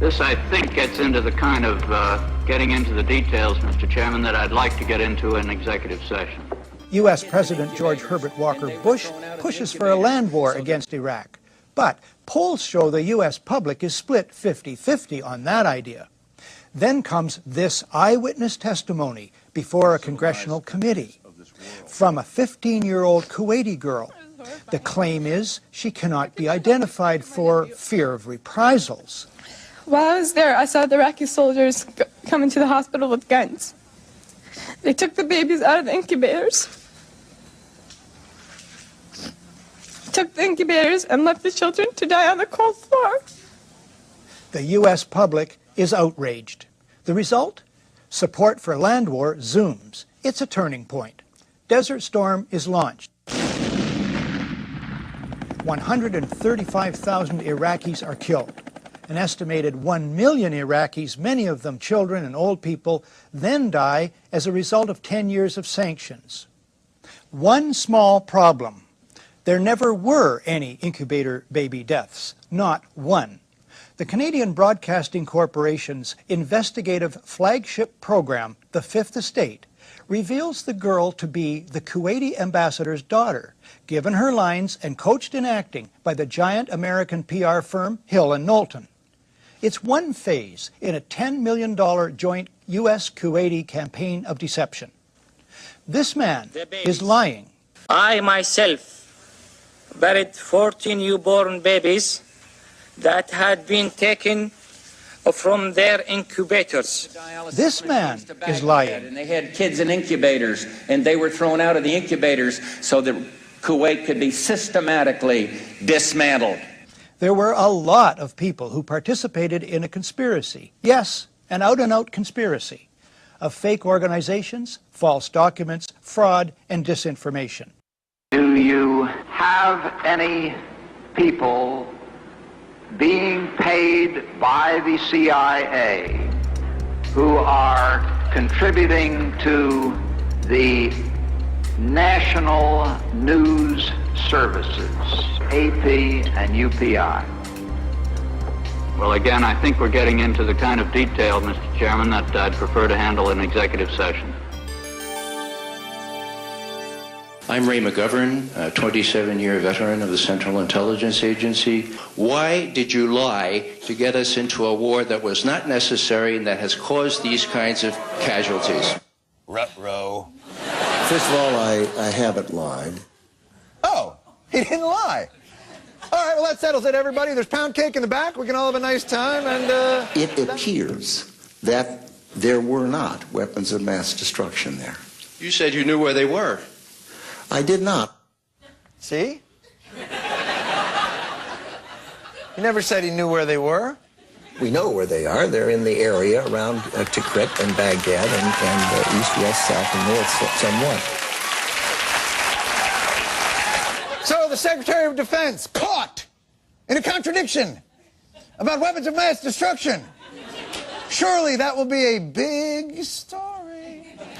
This, I think, gets into the kind of getting into the details, Mr. Chairman, that I'd like to get into in executive session. U.S. President George Herbert Walker Bush pushes for a land war against Iraq. But polls show the U.S. public is split 50-50 on that idea. Then comes this eyewitness testimony before a congressional committee from a 15-year-old Kuwaiti girl. The claim is she cannot be identified for fear of reprisals. While I was there, I saw the Iraqi soldiers come into the hospital with guns. They took the babies out of the incubators, took the incubators, and left the children to die on the cold floor. The U.S. public is outraged. The result? Support for land war zooms. It's a turning point. Desert Storm is launched. 135,000 Iraqis are killed. An estimated 1 million Iraqis, many of them children and old people, then die as a result of 10 years of sanctions. One small problem. There never were any incubator baby deaths, not one. The Canadian Broadcasting Corporation's investigative flagship program, The Fifth Estate, reveals the girl to be the Kuwaiti ambassador's daughter, given her lines and coached in acting by the giant American PR firm Hill & Knowlton. It's one phase in a $10 million joint U.S.-Kuwaiti campaign of deception. This man is lying. I myself buried 14 newborn babies that had been taken from their incubators. This man is lying. And they had kids in incubators, and they were thrown out of the incubators so that Kuwait could be systematically dismantled. There were a lot of people who participated in a conspiracy. Yes, an out-and-out conspiracy of fake organizations, false documents, fraud, and disinformation. Do you have any people being paid by the CIA who are contributing to the national news services, AP and UPI? Well, again, I think we're getting into the kind of detail, Mr. Chairman, that I'd prefer to handle in executive session. I'm Ray McGovern, a 27-year veteran of the Central Intelligence Agency. Why did you lie to get us into a war that was not necessary and that has caused these kinds of casualties? Ruh-roh. First of all, I haven't lied. Oh, he didn't lie. All right, well, that settles it, everybody. There's pound cake in the back. We can all have a nice time. And it appears that there were not weapons of mass destruction there. You said you knew where they were. I did not. See? He never said he knew where they were. We know where they are. They're in the area around Tikrit and Baghdad and east, west, south, and north somewhat. So the Secretary of Defense caught in a contradiction about weapons of mass destruction. Surely that will be a big story.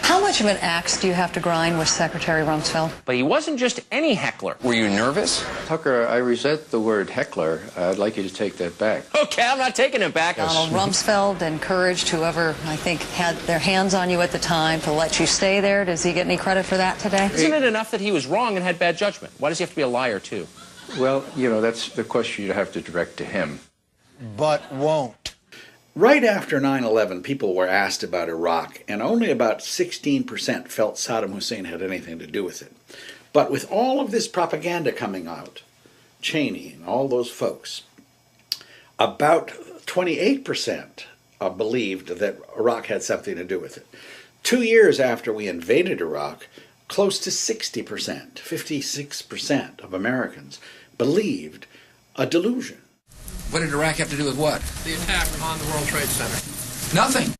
How much of an axe do you have to grind with Secretary Rumsfeld? But he wasn't just any heckler. Were you nervous? Tucker, I resent the word heckler. I'd like you to take that back. Okay, I'm not taking it back. Donald Rumsfeld encouraged whoever, I think, had their hands on you at the time to let you stay there. Does he get any credit for that today? Isn't it enough that he was wrong and had bad judgment? Why does he have to be a liar, too? Well, you know, that's the question you'd have to direct to him. But won't. Right after 9/11, people were asked about Iraq, and only about 16% felt Saddam Hussein had anything to do with it. But with all of this propaganda coming out, Cheney and all those folks, about 28% believed that Iraq had something to do with it. 2 years after we invaded Iraq, close to 60%, 56% of Americans believed a delusion. What did Iraq have to do with what? The attack on the World Trade Center. Nothing.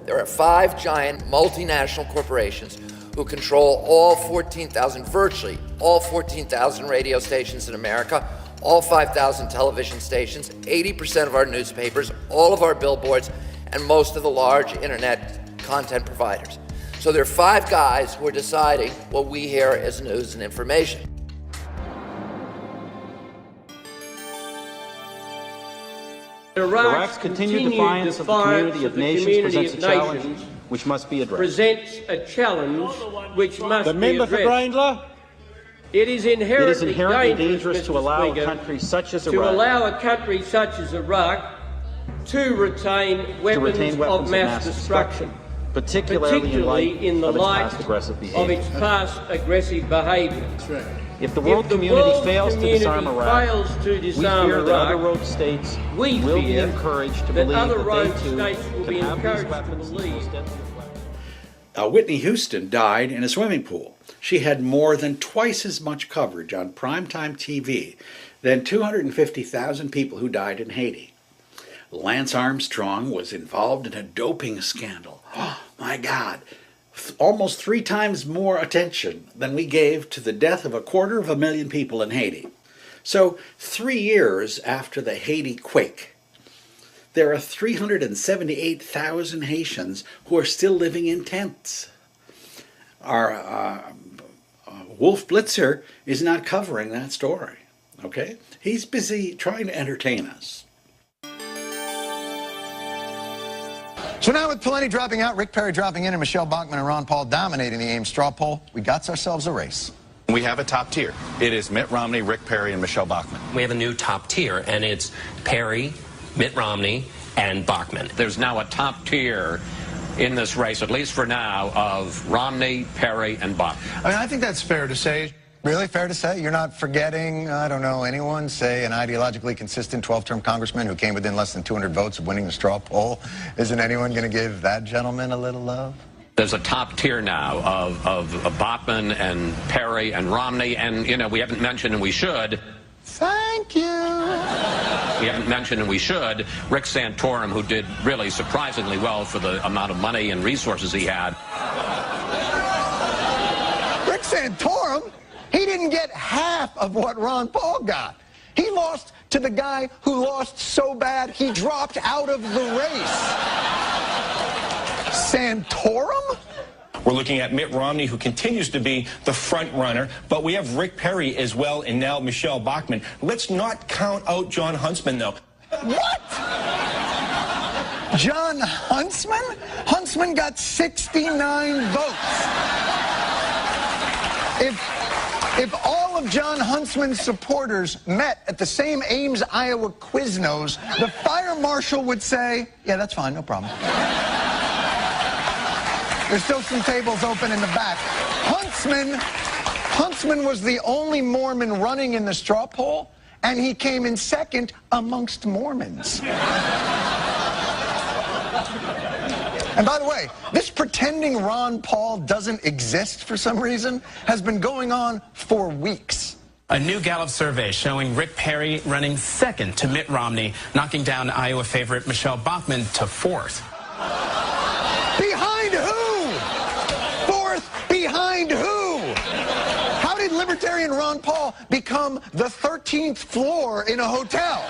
There are 5 giant multinational corporations who control all 14,000, virtually all 14,000 radio stations in America, all 5,000 television stations, 80% of our newspapers, all of our billboards, and most of the large internet content providers. So there are 5 guys who are deciding what we hear as news and information. Iraq's continued defiance of the community of nations presents a challenge which must be addressed. Presents a challenge which must be addressed. It is inherently dangerous to allow a country such as Iraq to retain weapons of mass destruction, particularly in the light of its past aggressive behavior. If the world community fails to disarm Iraq, we fear that other rogue states will be encouraged to believe that they too can have these weapons. Whitney Houston died in a swimming pool. She had more than twice as much coverage on primetime TV than 250,000 people who died in Haiti. Lance Armstrong was involved in a doping scandal. Oh, my God. Almost 3 times more attention than we gave to the death of 250,000 people in Haiti. So 3 years after the Haiti quake, there are 378,000 Haitians who are still living in tents. Our Wolf Blitzer is not covering that story, okay? He's busy trying to entertain us. So now with Pawlenty dropping out, Rick Perry dropping in, and Michelle Bachmann and Ron Paul dominating the Ames straw poll, we got ourselves a race. We have a top tier. It is Mitt Romney, Rick Perry, and Michelle Bachmann. We have a new top tier, and it's Perry, Mitt Romney, and Bachmann. There's now a top tier in this race, at least for now, of Romney, Perry, and Bachmann. I mean, I think that's fair to say. Really fair to say? You're not forgetting, I don't know, anyone, say an ideologically consistent 12-term congressman who came within less than 200 votes of winning the straw poll? Isn't anyone going to give that gentleman a little love? There's a top tier now of Bachmann and Perry and Romney, and, you know, we haven't mentioned, and we should. Thank you. We haven't mentioned, and we should, Rick Santorum, who did really surprisingly well for the amount of money and resources he had. Rick Santorum? He didn't get half of what Ron Paul got. He lost to the guy who lost so bad he dropped out of the race. Santorum? We're looking at Mitt Romney, who continues to be the front runner, but we have Rick Perry as well, and now Michelle Bachmann. Let's not count out John Huntsman, though. What? John Huntsman? Huntsman got 69 votes. If all of John Huntsman's supporters met at the same Ames, Iowa Quiznos, the fire marshal would say, yeah, that's fine, no problem. There's still some tables open in the back. Huntsman was the only Mormon running in the straw poll, and he came in second amongst Mormons. And by the way, this pretending Ron Paul doesn't exist for some reason has been going on for weeks. A new Gallup survey showing Rick Perry running second to Mitt Romney, knocking down Iowa favorite Michelle Bachmann to fourth. Behind who? Fourth behind who? How did Libertarian Ron Paul become the 13th floor in a hotel?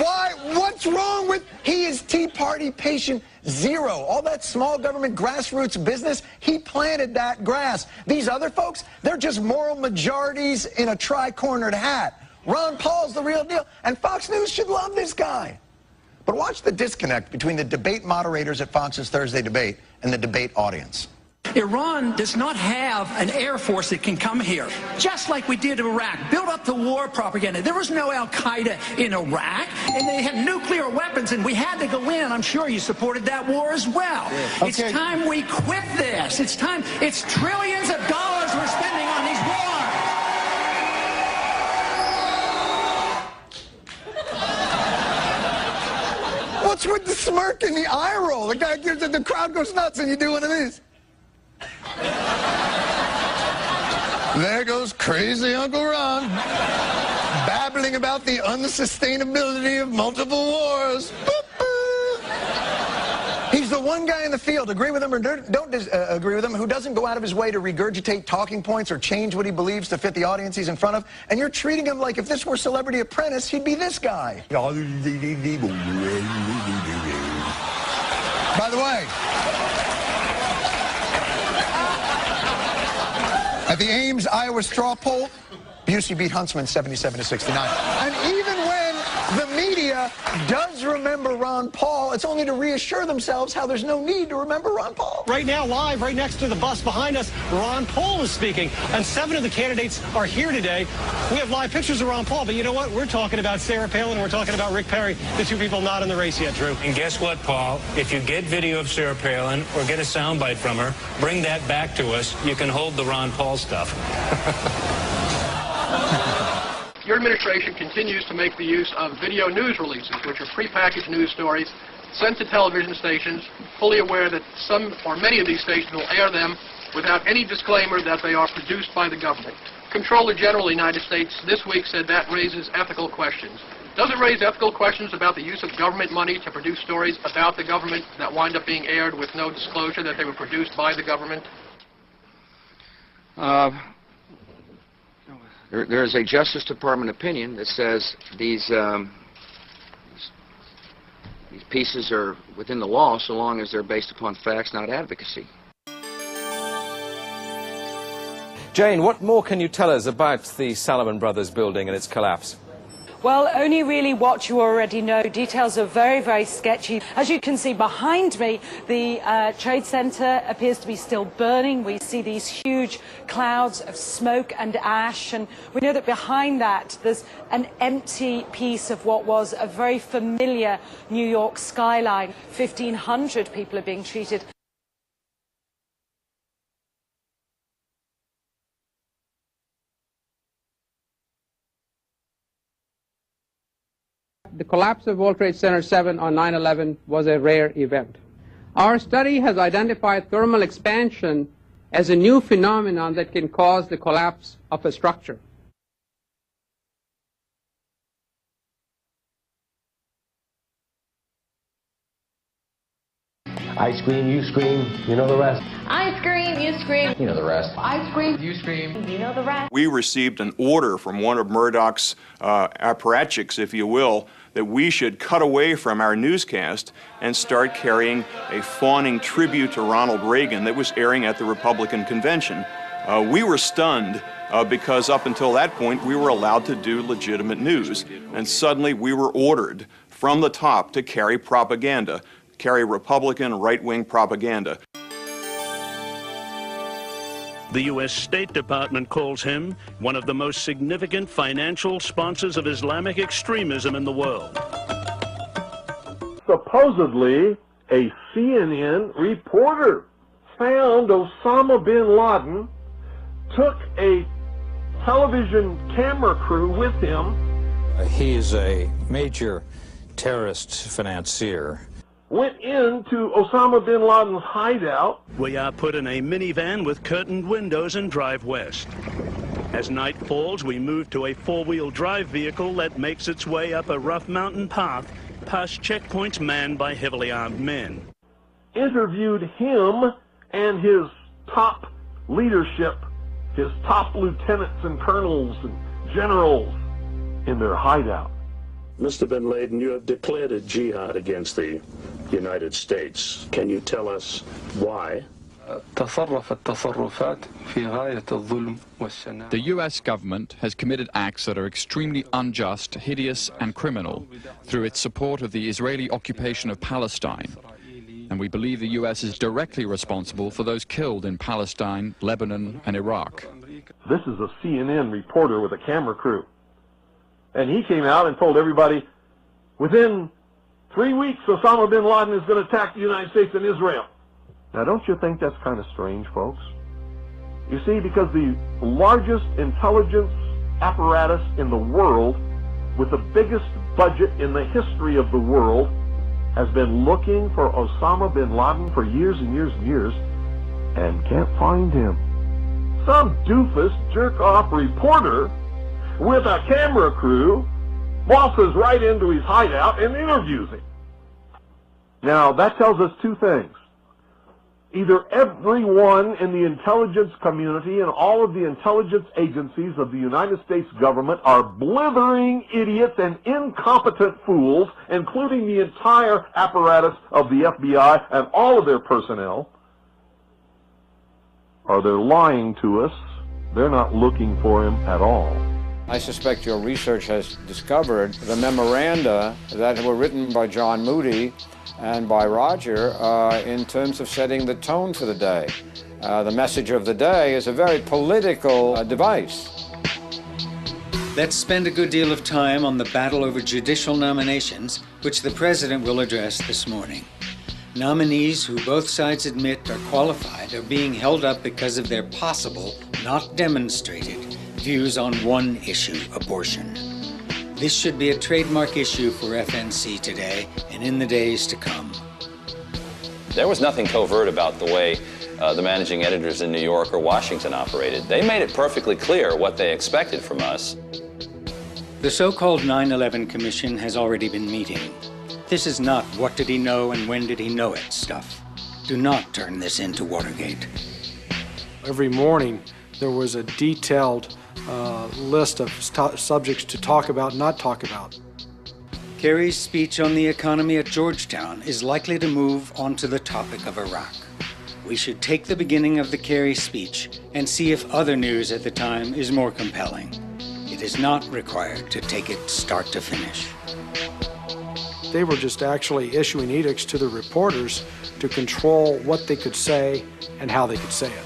Why? What's wrong with... He is Tea Party patient zero. All that small government grassroots business, he planted that grass. These other folks, they're just moral majorities in a tri-cornered hat. Ron Paul's the real deal, and Fox News should love this guy. But watch the disconnect between the debate moderators at Fox's Thursday debate and the debate audience. Iran does not have an air force that can come here, just like we did in Iraq. Build up the war propaganda. There was no Al-Qaeda in Iraq, and they had nuclear weapons, and we had to go in. I'm sure you supported that war as well. Yeah. Okay. It's time we quit this. It's time. It's trillions of dollars we're spending on these wars. What's with the smirk and the eye roll? The crowd goes nuts and you do one of these. There goes crazy Uncle Ron, babbling about the unsustainability of multiple wars. He's the one guy in the field, agree with him or don't agree with him, who doesn't go out of his way to regurgitate talking points or change what he believes to fit the audience he's in front of, and you're treating him like if this were Celebrity Apprentice, he'd be this guy. By the way, at the Ames, Iowa straw poll, Busey beat Huntsman 77 to 69. And even when The media does remember Ron Paul. It's only to reassure themselves how there's no need to remember Ron Paul. Right now, live, right next to the bus behind us, Ron Paul is speaking, and 7 of the candidates are here today. We have live pictures of Ron Paul, but you know what? We're talking about Sarah Palin, we're talking about Rick Perry, the two people not in the race yet, Drew. And guess what, Paul? If you get video of Sarah Palin or get a soundbite from her, bring that back to us. You can hold the Ron Paul stuff. Your administration continues to make the use of video news releases, which are prepackaged news stories sent to television stations, fully aware that some or many of these stations will air them without any disclaimer that they are produced by the government. Comptroller General of the United States this week said that raises ethical questions. Does it raise ethical questions about the use of government money to produce stories about the government that wind up being aired with no disclosure that they were produced by the government? There is a Justice Department opinion that says these pieces are within the law so long as they're based upon facts, not advocacy. Jane, what more can you tell us about the Salomon Brothers building and its collapse? Well, only really what you already know. Details are very, very sketchy. As you can see behind me, the Trade Center appears to be still burning. We see these huge clouds of smoke and ash, and we know that behind that there's an empty piece of what was a very familiar New York skyline. 1,500 people are being treated. The collapse of World Trade Center 7 on 9/11 was a rare event. Our study has identified thermal expansion as a new phenomenon that can cause the collapse of a structure. I scream, you scream, you know the rest. I scream, you scream. You know the rest. I scream, you scream. You know the rest. We received an order from one of Murdoch's apparatchiks, if you will, that we should cut away from our newscast and start carrying a fawning tribute to Ronald Reagan that was airing at the Republican convention. We were stunned because up until that point we were allowed to do legitimate news, and suddenly we were ordered from the top to carry propaganda, carry Republican right-wing propaganda. The U.S. State Department calls him one of the most significant financial sponsors of Islamic extremism in the world. Supposedly, a CNN reporter found Osama bin Laden, took a television camera crew with him. He is a major terrorist financier. Went into Osama bin Laden's hideout. We are put in a minivan with curtained windows and drive west. As night falls, we move to a four-wheel drive vehicle that makes its way up a rough mountain path past checkpoints manned by heavily armed men. Interviewed him and his top leadership, his top lieutenants and colonels and generals in their hideout. Mr. bin Laden, you have declared a jihad against the United States. Can you tell us why? The U.S. government has committed acts that are extremely unjust, hideous, and criminal through its support of the Israeli occupation of Palestine. And we believe the U.S. is directly responsible for those killed in Palestine, Lebanon, and Iraq. This is a CNN reporter with a camera crew. And he came out and told everybody, within 3 weeks, Osama bin Laden is going to attack the United States and Israel. Now, don't you think that's kind of strange, folks? You see, because the largest intelligence apparatus in the world, with the biggest budget in the history of the world, has been looking for Osama bin Laden for years and years and years, and can't find him. Some doofus, jerk-off reporter with a camera crew waltzes right into his hideout and interviews him. Now, that tells us two things. Either everyone in the intelligence community and all of the intelligence agencies of the United States government are blithering idiots and incompetent fools, including the entire apparatus of the FBI and all of their personnel, or they're lying to us. They're not looking for him at all. I suspect your research has discovered the memoranda that were written by John Moody and by Roger in terms of setting the tone for the day. The message of the day is a very political device. Let's spend a good deal of time on the battle over judicial nominations, which the President will address this morning. Nominees who both sides admit are qualified are being held up because of their possible, not demonstrated, views on one issue, abortion. This should be a trademark issue for FNC today and in the days to come. There was nothing covert about the way the managing editors in New York or Washington operated. They made it perfectly clear what they expected from us. The so-called 9/11 Commission has already been meeting. This is not what did he know and when did he know it stuff. Do not turn this into Watergate. Every morning there was a detailed list of subjects to talk about, not talk about. Kerry's speech on the economy at Georgetown is likely to move onto the topic of Iraq. We should take the beginning of the Kerry speech and see if other news at the time is more compelling. It is not required to take it start to finish. They were just actually issuing edicts to the reporters to control what they could say and how they could say it.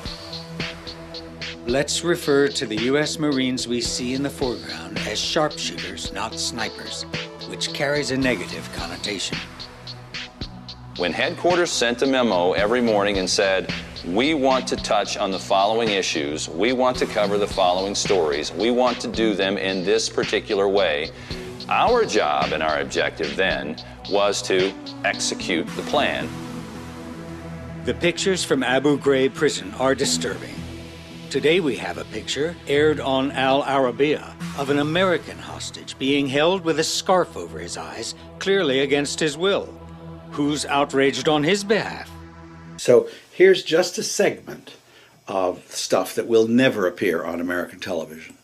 Let's refer to the U.S. Marines we see in the foreground as sharpshooters, not snipers, which carries a negative connotation. When headquarters sent a memo every morning and said, we want to touch on the following issues, we want to cover the following stories, we want to do them in this particular way, our job and our objective then was to execute the plan. The pictures from Abu Ghraib prison are disturbing. Today we have a picture, aired on Al Arabiya, of an American hostage being held with a scarf over his eyes, clearly against his will. Who's outraged on his behalf? So here's just a segment of stuff that will never appear on American television.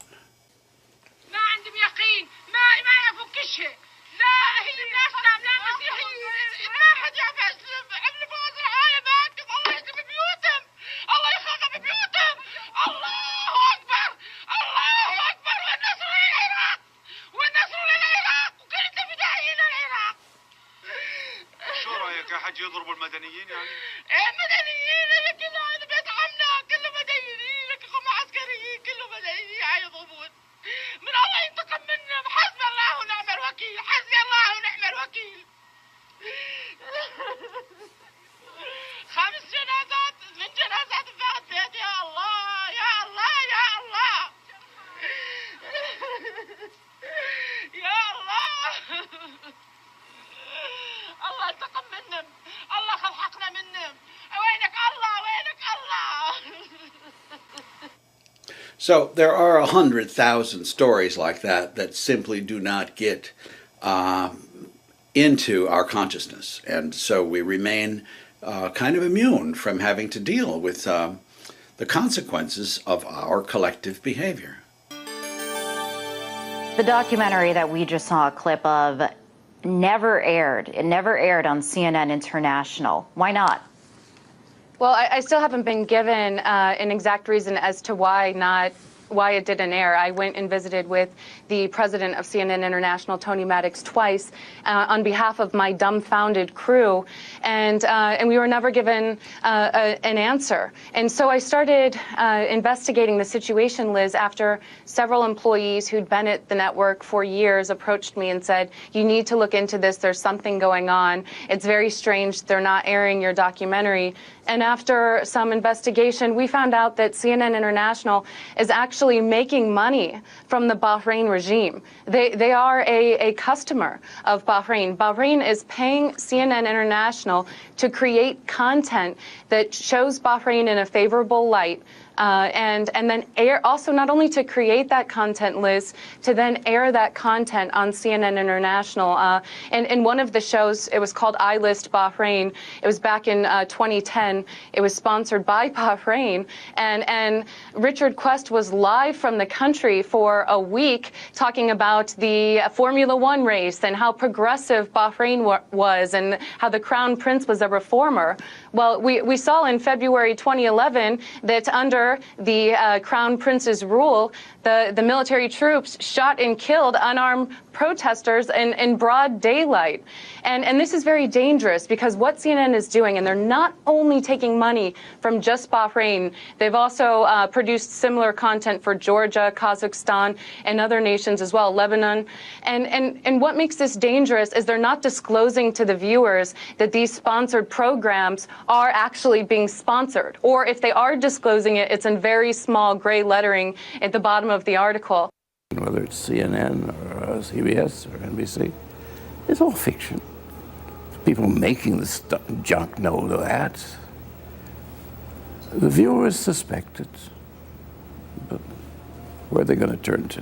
يضربوا المدنيين يعني؟ ايه مدنيين هي كله هذا بيت عمنا كله مدنيين كله عسكريين كله مدنيين يضربون من الله ينتقم منهم حسبي الله ونعم الوكيل حسبي الله ونعم الوكيل 5 جنازات من جنازات فقط بيت يا الله يا الله يا الله يا الله الله انتقم منهم الله خلحقنا منهم وينك الله وينك الله. So there are 100,000 stories like that that simply do not get into our consciousness, and so we remain kind of immune from having to deal with the consequences of our collective behavior. The documentary that we just saw a clip of never aired. It never aired on CNN International. Why not? Well, I still haven't been given an exact reason as to why it didn't air. I went and visited with the president of CNN International, Tony Maddox, twice on behalf of my dumbfounded crew, and we were never given an answer. And so I started investigating the situation, Liz, after several employees who'd been at the network for years approached me and said, you need to look into this, there's something going on. It's very strange they're not airing your documentary. And after some investigation, we found out that CNN International is actually making money from the Bahrain regime. They are a customer of Bahrain. Bahrain is paying CNN International to create content that shows Bahrain in a favorable light, and then air, also not only to create that content, Liz, to then air that content on CNN International. And in one of the shows, it was called I List Bahrain. It was back in 2010. It was sponsored by Bahrain. And Richard Quest was live from the country for a week talking about the Formula One race and how progressive Bahrain was and how the Crown Prince was a reformer. Well, we saw in February 2011 that under the Crown Prince's rule, the military troops shot and killed unarmed protesters in broad daylight. And this is very dangerous because what CNN is doing, and they're not only taking money from just Bahrain, they've also produced similar content for Georgia, Kazakhstan, and other nations as well, Lebanon. And what makes this dangerous is they're not disclosing to the viewers that these sponsored programs are actually being sponsored. Or if they are disclosing it, it's in very small gray lettering at the bottom of the article. Whether it's CNN or CBS or NBC, it's all fiction. People making this junk know that. The viewers suspect it, but where are they going to turn to?